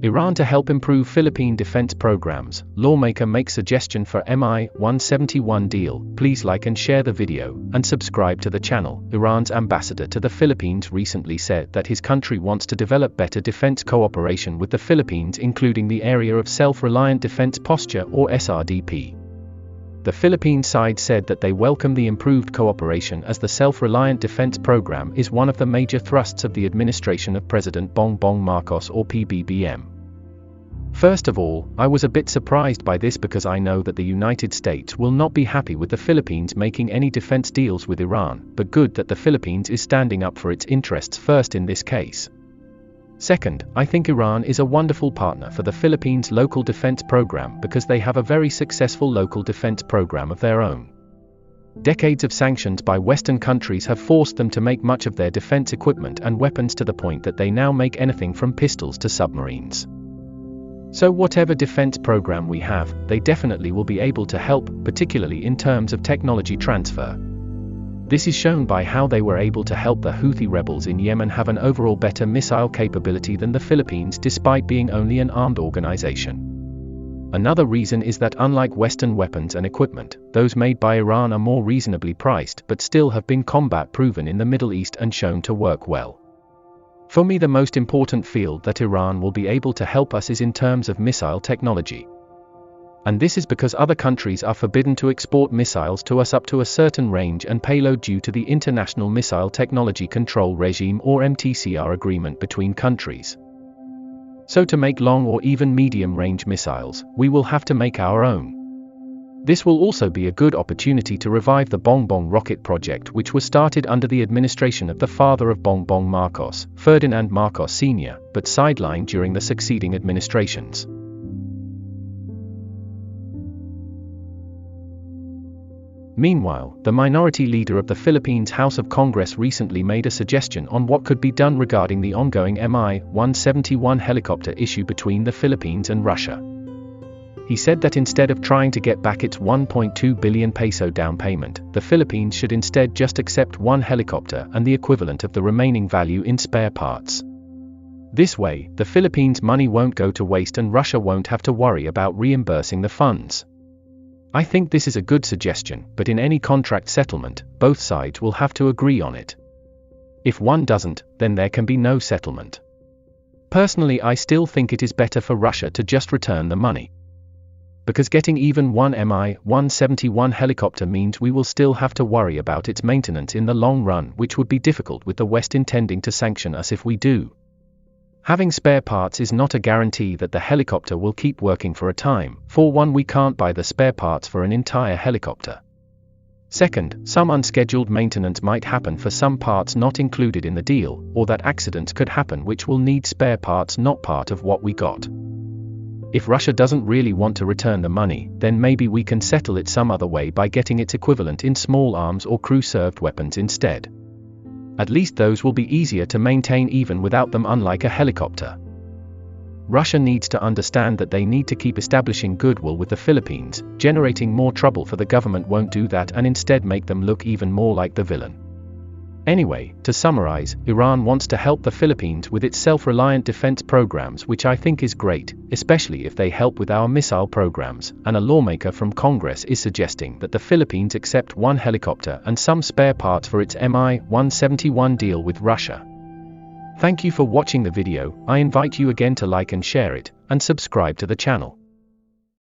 Iran to help improve Philippine defense programs, lawmaker makes suggestion for Mi-171 deal. Please like and share the video, and subscribe to the channel. Iran's ambassador to the Philippines recently said that his country wants to develop better defense cooperation with the Philippines, including the area of self-reliant defense posture or SRDP. The Philippine side said that they welcome the improved cooperation as the Self-Reliant Defense Program is one of the major thrusts of the administration of President Bongbong Marcos or PBBM. First of all, I was a bit surprised by this because I know that the United States will not be happy with the Philippines making any defense deals with Iran, but good that the Philippines is standing up for its interests first in this case. Second, I think Iran is a wonderful partner for the Philippines' local defense program because they have a very successful local defense program of their own. Decades of sanctions by Western countries have forced them to make much of their defense equipment and weapons to the point that they now make anything from pistols to submarines. So whatever defense program we have, they definitely will be able to help, particularly in terms of technology transfer. This is shown by how they were able to help the Houthi rebels in Yemen have an overall better missile capability than the Philippines despite being only an armed organization. Another reason is that unlike Western weapons and equipment, those made by Iran are more reasonably priced but still have been combat proven in the Middle East and shown to work well. For me, the most important field that Iran will be able to help us is in terms of missile technology. And this is because other countries are forbidden to export missiles to us up to a certain range and payload due to the International Missile Technology Control Regime or MTCR agreement between countries. So to make long or even medium-range missiles, we will have to make our own. This will also be a good opportunity to revive the Bongbong rocket project, which was started under the administration of the father of Bongbong Marcos, Ferdinand Marcos Sr., but sidelined during the succeeding administrations. Meanwhile, the minority leader of the Philippines House of Congress recently made a suggestion on what could be done regarding the ongoing Mi-171 helicopter issue between the Philippines and Russia. He said that instead of trying to get back its 1.2 billion peso down payment, the Philippines should instead just accept one helicopter and the equivalent of the remaining value in spare parts. This way, the Philippines' money won't go to waste and Russia won't have to worry about reimbursing the funds. I think this is a good suggestion, but in any contract settlement, both sides will have to agree on it. If one doesn't, then there can be no settlement. Personally, I still think it is better for Russia to just return the money. Because getting even one Mi-171 helicopter means we will still have to worry about its maintenance in the long run, which would be difficult with the West intending to sanction us if we do. Having spare parts is not a guarantee that the helicopter will keep working for a time. For one, we can't buy the spare parts for an entire helicopter. Second, some unscheduled maintenance might happen for some parts not included in the deal, or that accidents could happen which will need spare parts not part of what we got. If Russia doesn't really want to return the money, then maybe we can settle it some other way by getting its equivalent in small arms or crew-served weapons instead. At least those will be easier to maintain even without them, unlike a helicopter. Russia needs to understand that they need to keep establishing goodwill with the Philippines. Generating more trouble for the government won't do that and instead make them look even more like the villain. Anyway, to summarize, Iran wants to help the Philippines with its self-reliant defense programs, which I think is great, especially if they help with our missile programs, and a lawmaker from Congress is suggesting that the Philippines accept one helicopter and some spare parts for its Mi-171 deal with Russia. Thank you for watching the video. I invite you again to like and share it, and subscribe to the channel.